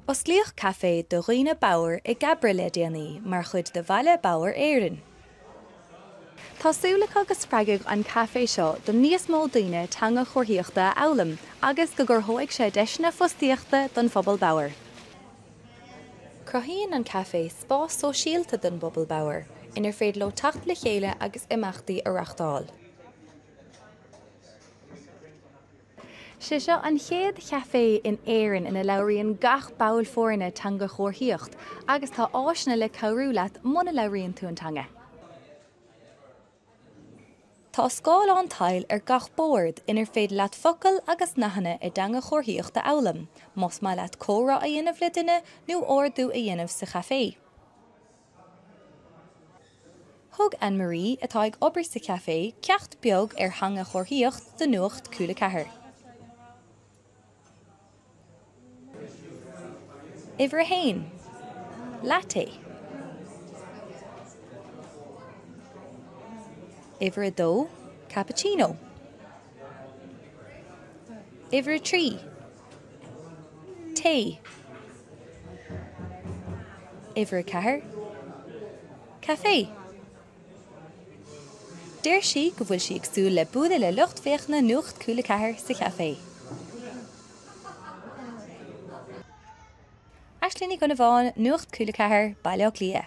Os líoch cafe do Roine Bauer I Gabrielle déanaí mar chud de Bhaile Bauer éireann. Tásúlacha agus spreagaigh an cafe seo do níos mó daoine teanga chorthaíochta eolalam agus go gur thóigh sé deisna fostíochta don Phobal Bauer. Cruthaíonn an cafe spás sóisialta don Phobal Bauer, inar féad le tacht le chéile agus imeachtaí ireachtáil. Sé seo an chéad cafe in éireann ina labhraíonn gach bail fórinne teanga chorthaíocht agus tá áisina le cabhrú leat muna labhraíonn tú an teanga. Tá scáil an tail gach bord inar féad leat focail agus nachanna I dteanga chorthaíochta eolalam, más má leat córa a dhéanamh le duine nó ordú a dhéanamh sa cafe. Thug Anne-Marie atá ag obair sa cafe ceacht beag hanga chorthaíocht do nuacht cúla chathair. Ifre hain, latte. Ifre dó, cappuccino. Ifre trí, té. Ifre chathair, café. Deir sí go bhfuil sí agsúil le buaile le lucht féachna nuacht cúla chathair sa cafe. Aislíonn go na bháin nuacht cúla chathair baile ó clia.